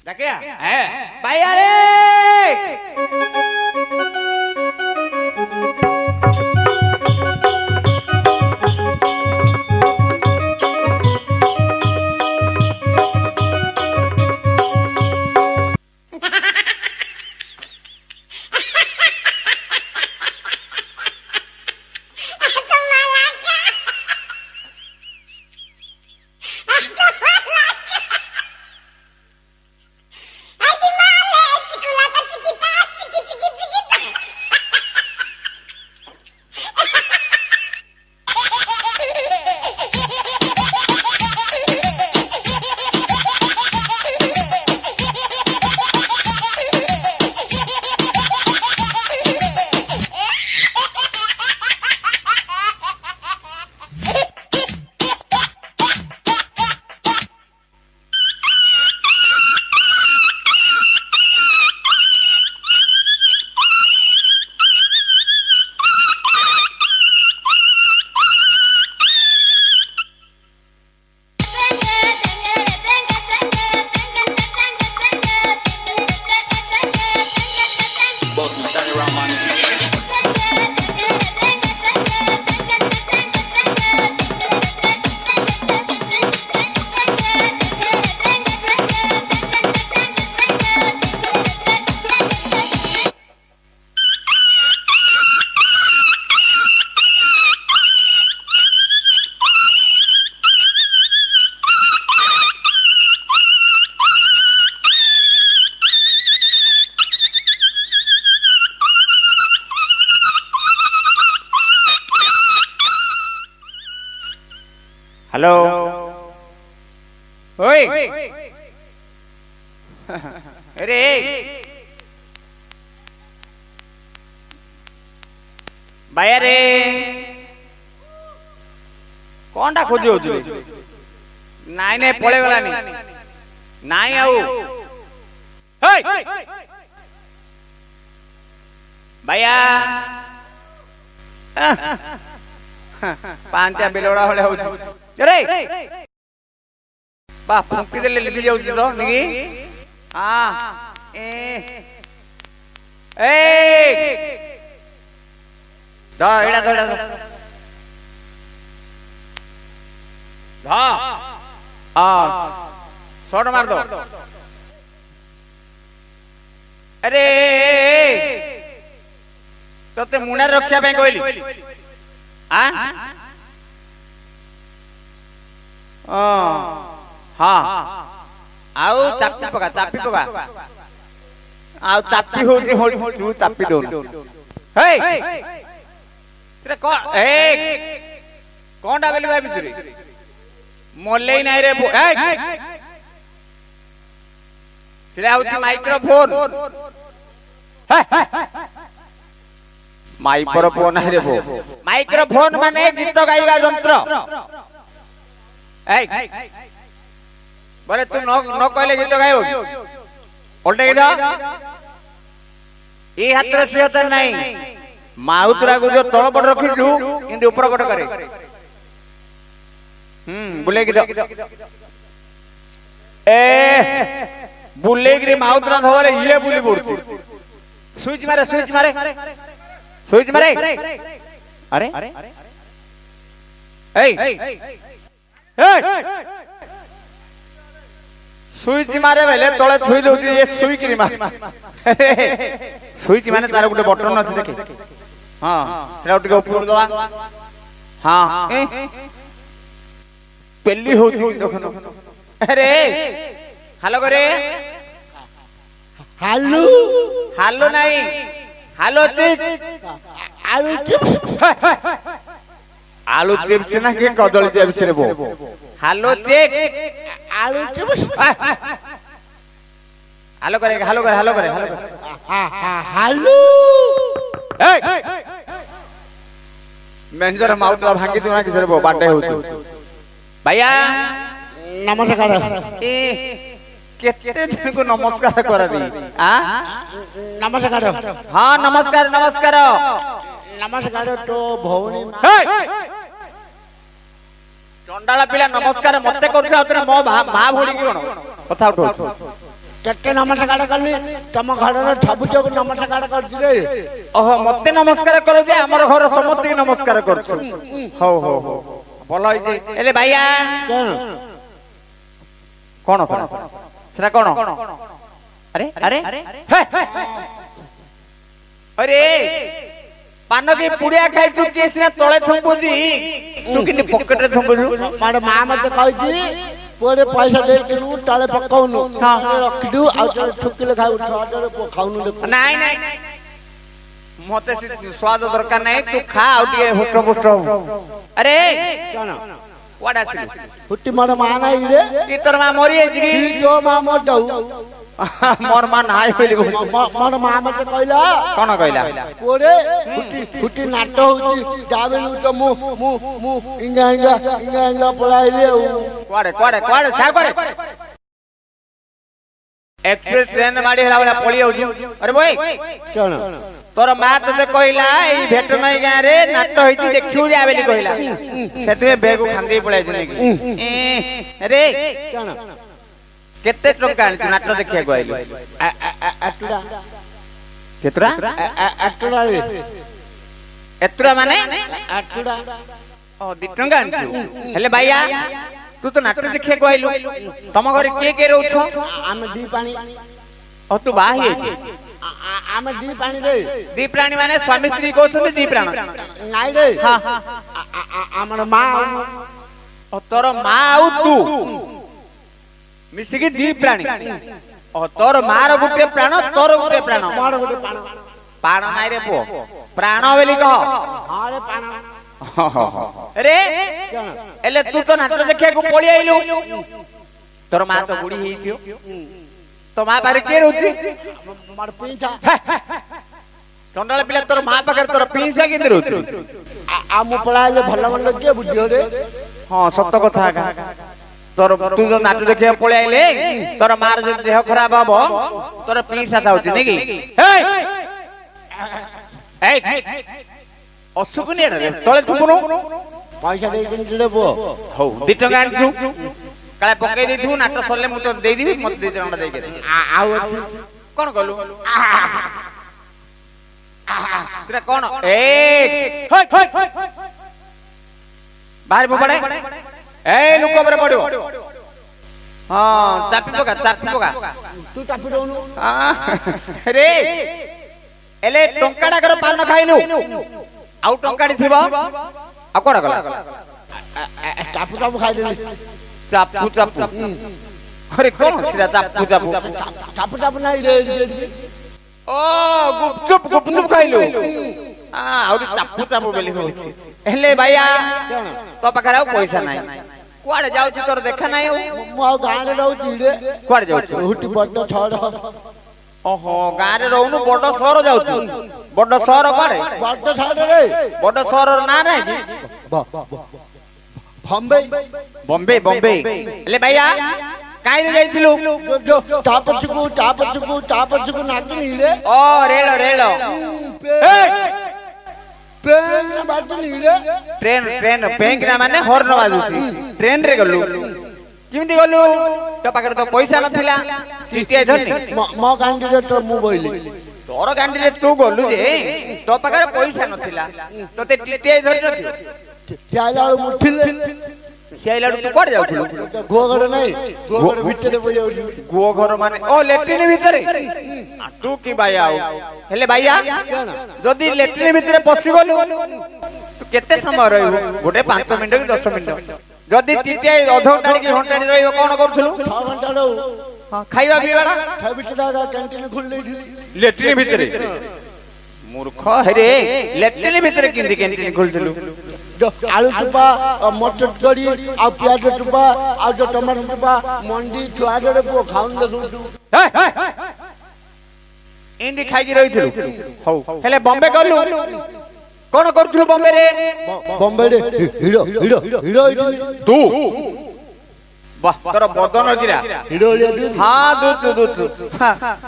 ডাকিয়া ভাইয়া রে हेलो ओए अरे भाई रे कौन खोजी हो नाई नहीं पड़े गला नाई आऊ भैया पांचा बिलोड़ा वाले हो अरे बा फुंकी दे ले जाऊ तो निगी हां ए दा एडा दा धा शॉट मार दो अरे तोते मुना रक्षा पे कहली हाँ हाँ आउ चापी पका आउ चापी होती होती तू चापी दो हे तेरे कौन डाबेली भाई बिचुरी मोले ही नहीं रे सिरा होती माइक्रोफोन माइक्रोफोन है रे वो माइक्रोफोन माने गीत गाइबा यंत्र बोले तू न कहले गीत गाइबो ओल्टे गीत ई हाथ से होता नहीं माउतरा को जो तळ पट रखी दू इंदे ऊपर पट करे बुले गीत ए बुले गिरी माउतरा धवले ये बुली पड़ती स्विच मारे स्विच मारे अरे स्विच मारे बेले तले थुई दउती ये स्विच री मार स्विच माने तार गुटे बटन अछि देखे हां सेरा उठके ऊपर दवा हां पेली होती देखनो अरे हेलो करे हेलो हेलो नहीं हेलो चिप्स आलू चिप्स ना के कदली चिप्स रे बो हेलो चिप्स आलू चिप्स हेलो करे हेलो मेंजर माउथ ला भांगी दुना किसे रे बो बाटे होतो भैया नमस्कार केते दिन को नमस्कार करा दी हां नमस्कार हां नमस्कार नमस्कार तो भौणी चंडाला पिला नमस्कार मते करछ आतरे मो मा भोडी की कोन कथा उठो କେତେ ନମସ୍କାର କଲି ତମ ଘରର ସବୁ ଯୋଗ ନମସ୍କାର କରୁଛି ରେ ଓହୋ ମତେ ନମସ୍କାର କର ଯେ ଆମର ଘର ସମସ୍ତଙ୍କୁ ନମସ୍କାର କରୁଛୁ ହଉ ହଉ ହଉ ଭଲ ହେଇଛି ହେଲେ ଭାଇଆ କଣ ସେଟା କଣ ଆରେ ଆରେ अरे पान के पुड़िया खाइछु के सिना तळे थंबुजी तू किने पॉकेट रे थंबुजु मारे मां मते कहछि पोरे पैसा दे दिनु तळे पकाउनु रखिदु आ ठुकिले खाउ छडरे खाउनु देखु नाही नाही मते स्वाद दरकार नाही तू खा आ टिके होस्ट पोस्ट अरे कोन वाडा छी हुट्टी मारे मां नाही रे की तोर मां मरि अछि की जो मां मर जाऊ मोर मां नाही होइली मोर मां मते कहला कोन कहला पोरे हुट्टी नाटो होची जावेनु तो मु इंगा पळाइले कोडे कोडे कोडे सा कोडे एक्सप्रेस ट्रेन माडी हला वाला पळी आउजी अरे बोय कोन तोर मां तते कहला ई भेट नाही गा रे नाटो होईची देखिउ जावेली कहला सेते बेगु खांदी पळाइ जने अरे कोन केते टंका आनी नाटो देखिया को आइलो अटुडा केतरा अटुडा रे एतरा माने अटुडा ओ 2 टंका आनी हेले भाईया तू तो नाटो देखिया को आइलो तम घरे के रहउछो आमे दी पानी ओ तू बाही आमे दी पानी रे दी प्राणी माने स्वामी स्त्री कहछो दी प्राण नाइ रे हां हमर मां ओ तोर मां आउ तू मिसिकी दी प्राणी ओ तोर मार गुटे प्राण तोर गुटे प्राण मार गुटे प्राण प्राण नाइ रे पो प्राण बेली कह हां रे प्राण अरे एले तू तो नाटक देखिया को पळी आइलु तोर मां तो बुढी हेई थियो तो मां बारे के रहउची मार पिंचा चंडाल पिला तोर मां पाकर तोर पिंसा किंदे रहउची आ मु पळाइले भला मन के बुझियो रे हां सत्य कथा का तोर तू जो नाटक देखिया पळी आइले तोर मार जो देह खराब हबो तोर पिंसा थाउची नेकी ए असुकुनी रे तळे थुकुनु पैसा दे दिन रे बो हो 2 टका आनछु काले पकई देथु नाटक सरले मु तो देई दिबी मत 2 टका देई के आउ अछि कोन गलु सेटा कोन ए होय बाहर पड़े ए लुको पर पड़ो हां चापी पका तू चापी दोनु रे एले टंकाडा कर पान खाइलु आउ टंकाडी थिबो आ कोडा गला चापू खाइ देली चापू अरे कोन सिरा चापू नाही रे ओ गुपचुप खाइलु आ आउ चापू बेली होछि हेले भैया तो पकड़ाओ पैसा नाही कोडे जाउछि तोर देखा नाही मु आ गां रे रहउछि रे कोडे जाउछि हुटी बड्ड छड़ ओहो गां रे रहउनु बड्ड शहर जाउछि बड्ड शहर कोडे बड्ड छड़ रे बड्ड शहर ना नाही बॉम्बे ले भैया काई रे जाइथिलु तापचुकु नाचनी रे ओ रेलो पेन बाजनी रे ट्रेन बैंक ना माने हॉर्न बाजुची ट्रेन रे गलु किमिति गलु तो पाकर तो पैसा नथिला टीटीआई धरनी मो कैंडिडेट मु बोइली तोर कैंडिडेट तू गलु जे तो पाकर पैसा नथिला तोते टीटीआई धरनी नथियो चालाळु मुठिले सेलाडू तू कोड जाउथिलु गोगर नाही गोगर भितरे बोइ जाउली गोगर माने ओ लेट्रिन भितरे तू की भाई आउ हेले भैया जदी लेट्रिन भितरे पसी गलु तू केते समय रहइबो गोटे 5 मिनिट कि 10 मिनिट जदी टीटीआई आधा घंटा कि घंटा रहइबो कोन करथुलु 6 घंटा रहउ हां खाइबा पिबाला खाइ भितरा कैंटीन खुल लेथि लेट्रिन भितरे मूर्ख हेरे लेट्रिन भितरे किंदी कैंटीन खुलथुलु आलू टुपा मटर करी आ प्याज टुपा आ जो टमाटर टुपा मंडी छुआडे रे पो खाउन देखु इंदी खाइकी रहिथुलु हौ हेले बॉम्बे गलु कोन करथुलु बॉम्बे रे बॉम्बे रे हीरो तू वाह तोर बदन गिरा हीरो हां दू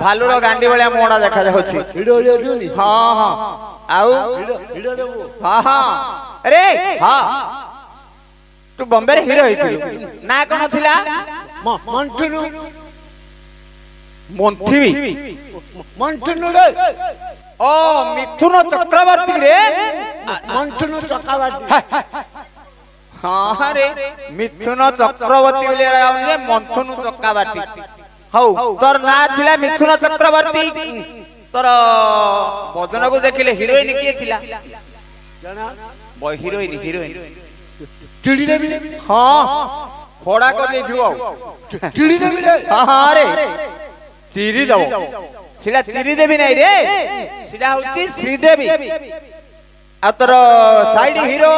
भालुर गांडी वाला मोडा देखा जाउछि हीरो दुनी हां आउ हीरो रे वो हां अरे हां तू बॉम्बे रे हीरो हिथि ना कोन थिला मंटनु মন্থিবি মন্থন রে ও মিথুন চক্রবর্তী রে মন্থন চক্রবর্তী হ্যাঁ রে মিথুন চক্রবর্তী বলে রাউনে মন্থন চক্রবর্তী হউ তোর না ଥିଲା মিথুন চক্রবর্তী তোর বদনକୁ ଦେଖିଲେ হিরোইন কিଏ ଥିଲା জানা হিরোইন চিড়ি দেবী হ্যাঁ ফড়া কো ଦେଇଥିବ চিড়ি দেবী রে হ্যাঁ রে চিরি দেব সেটা চিরি দেবী নাই রে সেটা হচ্ছে শ্রীদেবী আর তোর সাইড হিরো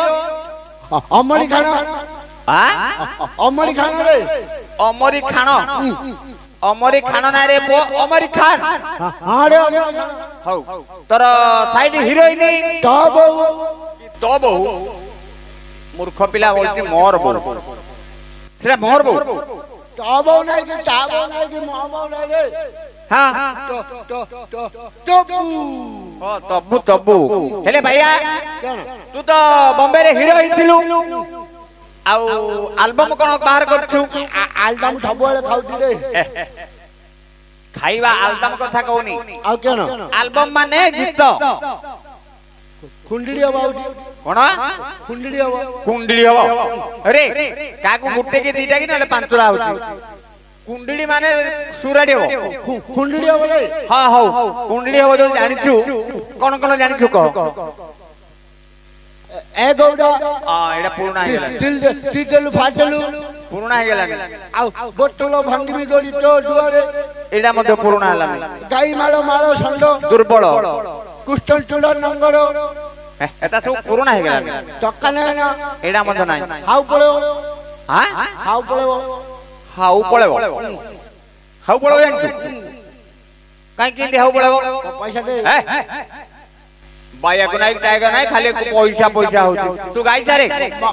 অমরি খান অমরি খান রে অমরি খান অমরি খান না রে অমরি খান হ্যাঁ রে অমরি খান হউ তোর সাইড হিরোইন তো বহু মূর্খ পিলা বলছি মোর বউ সেটা মোর বউ টাবো নাই কি মহাবো নাই রে হ্যাঁ তবু ও তব্বু হেলে ভাইয়া তু তো বম্বে রে হিরো হইଥିଲୁ ଆଉ ଆଲବମ କଣ ବାହାର କରୁଛୁ ଆଲବମ ସବୁବେଳେ ଖାଉଚି ରେ ଖାଇବା ଆଲବମ କଥା କହୁନି ଆଉ କେନ ଆଲବମ ମାନେ ଗୀତ କୁଣ୍ଡିଡି ହବ କଣ କୁଣ୍ଡିଡି ହବ ଆରେ କାକୁ ଗୋଟେ କି ଦିଟା କି ନହେଲେ ପାଞ୍ଚଟା ହଉଛି କୁଣ୍ଡିଡି ମାନେ ସୁରାଡି ହବ କୁଣ୍ଡିଡି ହବ ରେ ହଁ ହଉ କୁଣ୍ଡିଡି ହବ ଯଦି ଜାଣିଛୁ କଣ ଜାଣିଛୁ କହ ଏ ଗୌଡ ଏଟା ପୁରୁଣା ହେଇଗଲା ଟିଟେଲୁ ଫାଟେଲୁ ପୁରୁଣା ହେଇଗଲାନି ଆଉ ବୋତଲ ଭାଙ୍ଗିବି ଦୋଳି ତୋ ଦୁଆରେ ଏଟା ମଧ୍ୟ ପୁରୁଣା ହେଲାନି ଗାଈ ମାଳ ଷଣ୍ଢ ଦୁର୍ବଳ କୁଷ୍ଟଲ ଚୁଡ ନଙ୍ଗର ଏଟା ସବୁ ପୁରୁଣା ହେଇଗଲାନି ଟକା ନାହିଁ ନା ଏଟା ମଧ୍ୟ ନାହିଁ ହାଉ ପଳେଇବ ହାଉ ପଳେଇବ ଜାଣିଛୁ କାହିଁ କେମିତି ହାଉ ପଳେଇବ ପଇସା ଦେ ବାୟାକୁ ନାଇଁ ଟାଇଗର ନାଇଁ ଖାଲି ପଇସା ହଉଛି ତୁ ଗାଇ ସାରେ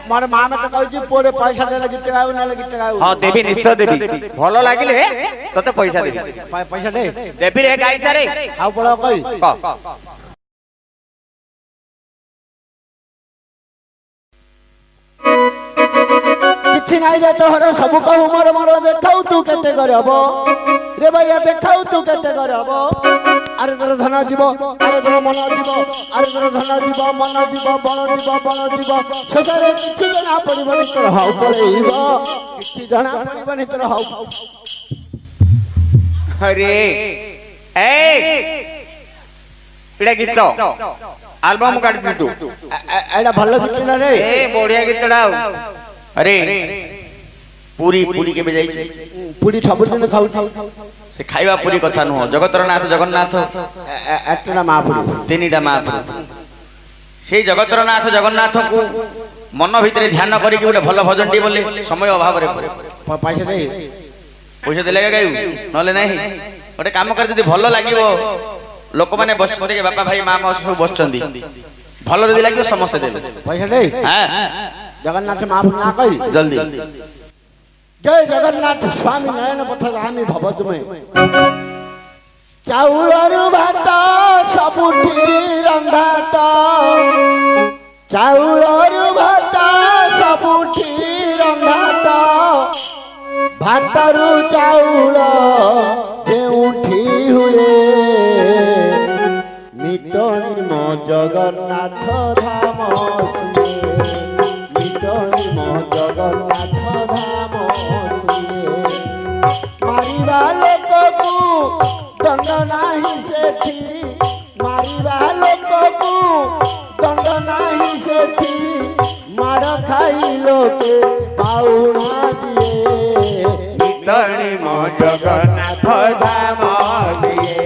ମୋର ମା ମତେ କହିଛି ପୁଅରେ ପଇସା ଦେଲେ ଗୀତ ଗାଉ ନହେଲେ ଗୀତ ଗାଉ ହଁ ଦେବି ନିଶ୍ଚୟ ଦେବି ଭଲ ଲାଗିଲେ ତତେ ପଇସା ଦେବି ପଇସା ଦେ ଦେବି ରେ ଗାଇ ସାରେ ହାଉ ପଳେଇବ କହି କିଛି ନାହିଁ ରେ ତୋହର ସବୁ କହୁ ମୋର ଦେଖାଉ ତୁ କେତେ ଗରବ ରେ ଭାଇଆ ଦେଖାଉ ତୁ କେତେ ଗରବ ଆରେ ତୋର ଧନ ଯିବ ଆରେ ତୋର ମନ ଯିବ ଆରେ ତୋର ଧନ ଯିବ ମନ ଯିବ ବଳ ଯିବ ଶେଷରେ କିଛି ଜଣା ପଡିବନି ତୋର ହାଉ ପଳେଇବ କିଛି ଜଣା ପଡିବନି ତୋର ହାଉ ଆରେ ଏଟା ଗୀତ ଆଲବମ କାଢିଛୁ ତୁ ଏଇଟା ଭଲ ଗୀତ ନା ରେ ବଢିଆ ଗୀତଟା ଆଉ अरे पूरी केबे जाई पूरी सबदिन खाऊ से खाइबा पूरी कथा नुह जगतर नाथ जगन्नाथ एटना महापुरु तीनटा महापुरु से जगतर नाथ जगन्नाथ को मन भितर ध्यान करी गोटे भल भजन टी बोले समय अभाव रे पैसा देले गायु नले नाही गोटे काम कर जदी भल लागिवो लोक माने बसते के बापा भाई मामा सब बसचंदी भल जदी लागिवो समस्त देले पैसा दे हां जगन्नाथ महापुरु ना कही जल्दी जय जगन्नाथ स्वामी नयन पथगामी भव तुमे चाउरु भात सबुठी रंधात चाउरु भात सबुठी रंधात भातरु चाउल जेउठी हुए मितनी मो जगन्नाथ धाम जगन्नाथ धाम मारिबा लोककु दंड नाही सेठी मारिबा लोककु दंड नाही सेठी माड़ खाई लोके पाउना दिए मितनी मो जगन्नाथ धाम दिए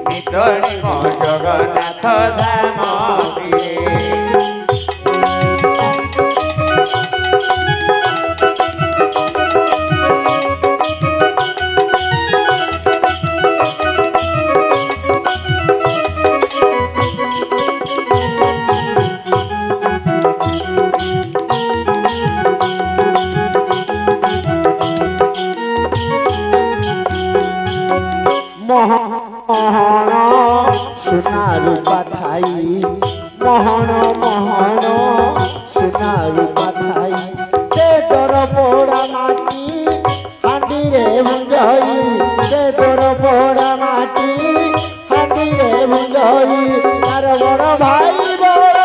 मितनी मो जगन्नाथ धाम दिए मोहन सुना रूपा थाई मोहन सुना रूपा थाई ते तोर पोड़ा माटी हांडी रे भंजाई ते तोर पोड़ा माटी हांडी रे भुंजई तार बड़ भाई बड़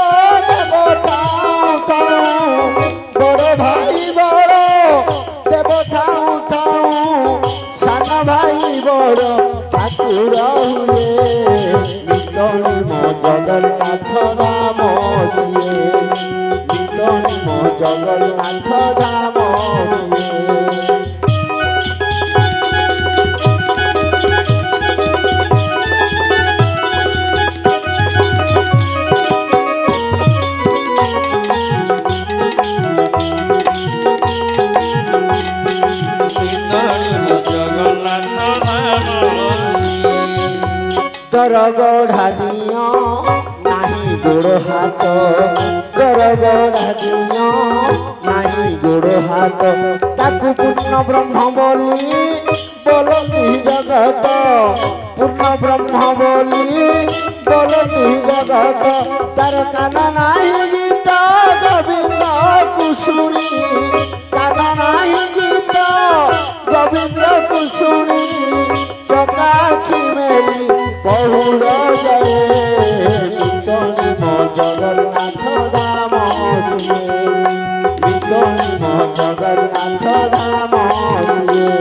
देवता बड़ भाई बड़ देवता सान भाई बड़ ठाकुर हुए नितनी मो जगन्नाथ धाम हुए नितनी मो जगन्नाथ धाम हुए दर गढ़ा दिया नहीं गोड़ हाथ दर गढ़ा दिया नहीं गोड़ हाथ ताकू पूर्ण ब्रह्म बोली बोलती जगत पूर्ण ब्रह्म बोली बोलती जगत तार कान नहीं गीत गोविंद कुशुणी कान नहीं गीत गोविंद कुशुणी चकाखी मेली बहुड़ जाए नितनी मो जगन्नाथ धाम हुए नितनी मो जगन्नाथ धाम हुए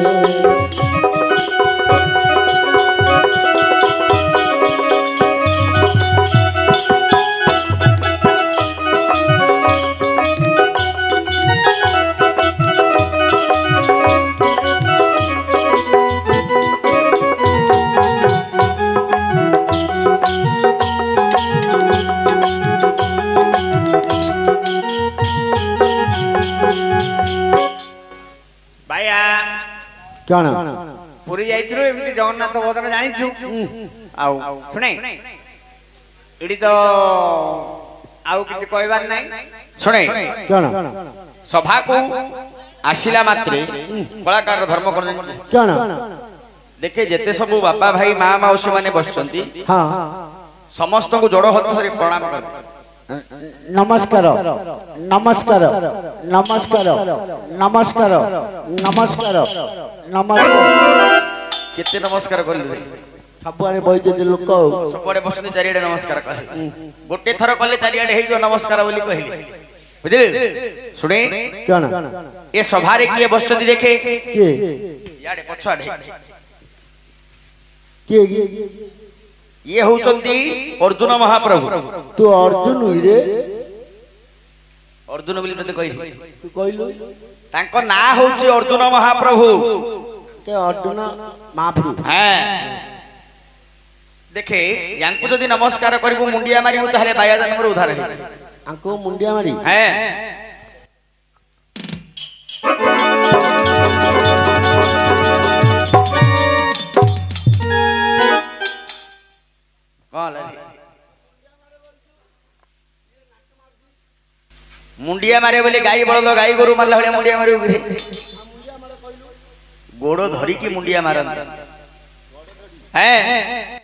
कौन पुरी जाइथिलु एमती जगन्नाथ भजन जानिछु आउ सुनै एडी तो आउ किछ कहबार नै सुनै कौन सभा को आशिला मात्रे कलाकार धर्म कर कौन देखे जेते सब बापा भाई मां मौसी माने बसचंती हां समस्त को जोड़ हाथ धरि प्रणाम कर नमस्कार नमस्कार नमस्कार नमस्कार नमस्कार नमस्कार केते नमस्कार करले सबआड़े बइते लोक सबआड़े बसने चारियाडे नमस्कार करे गोटे थर कले चारियाडे हे जो नमस्कार बोली कहले बुझले सुने कोन ए सभा रे किए बसचंती देखे के याडे पछाडे के ये होचंती अर्जुन महाप्रभु तू अर्जुन हुई रे अर्जुन बोली तते कहि तू कहलु तांको ना होची अर्जुन महाप्रभु ते अर्जुन महाप्रभु हां देखे यांको जदी नमस्कार करबो मुंडिया मारिबो ताहले बाया जनमर उधार हे आंको मुंडिया मारी हां मुंडिया मारे बोले गाई बळद गाई गोरु मारला भले मुंडिया मारे उगरे गोड़ो धरी की मुंडिया मारन हैं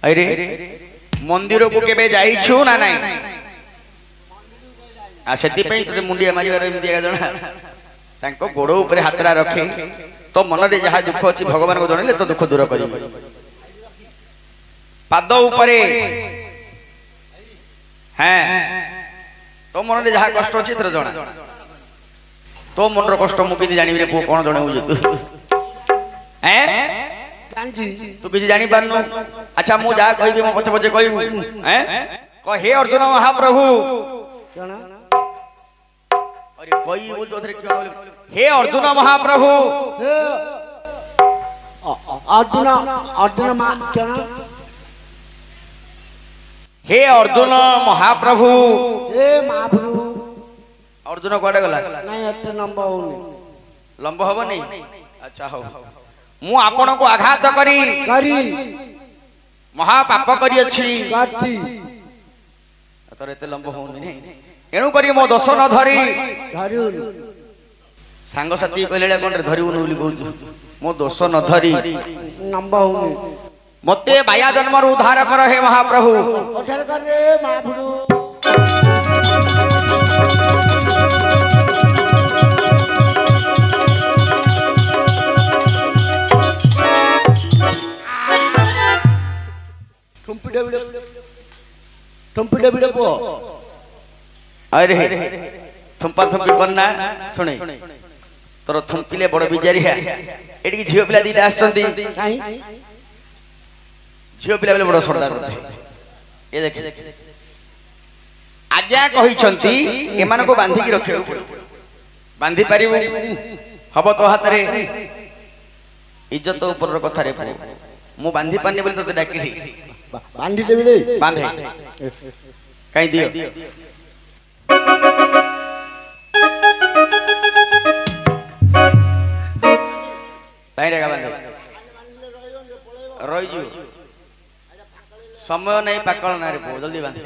अरे मंदिर को केबे जाइछु ना नाही आ सेति पई तते मुंडिया मारिबार एमिति एका जणा तांको गोड़ ऊपर हातरा रखे तो मन रे जहा दुख अछि भगवान को जणले तो दुख दूर करी पाद ऊपर हैं तो मन रे जहा कष्ट अछि तर जणा तो मन रो कष्ट मु किदि जानि रे पो कोन जणे हो जतु हैं तू किछि जानि पारनु अच्छा मु जा कहबी मो पछे पछे कहबू हैं को हे अर्जुन महाप्रभु कोन अरे कोई बोल तो हे अर्जुन महाप्रभु अर्जुन अर्जुन मा कोन हे अर्जुन महाप्रभु हे महाप्रभु अर्जुन कोडे गला नहीं एते लंबा होनी लंबा होबो नहीं अच्छा हो मु आपण को आघात करी महापाप करी अछि तोर एते लंबा होनी नहीं एणु करी मो दोष न धरी सांग साथी कहले कोन धरिउ न बोली कहू मो दोष न धरी लंबा होनी मते बाया जन्म उद्धार कर हे महाप्रभु उद्धार कर रे महाप्रभु थुम्पिडे बिडे पो अरे थुम्पा थुम्पी करना सुने तोर थुम्पिले बड़ बिजारिया एडी झियो पिला दिटा आछंती काई झियो पिला बड़ सरदार ए देख आज्ञा कहिसंती एमान को बांधी की रखियो बांधी पारिबो हबो तो हाथ रे इज्जत ऊपर कथा रे मु बांधी पानी बोली तो डाकिली बांधी देबिले बांधे कहीं दियो ताई रे बांधे रही जो समय नहीं पाकल ना रे जल्दी बांधे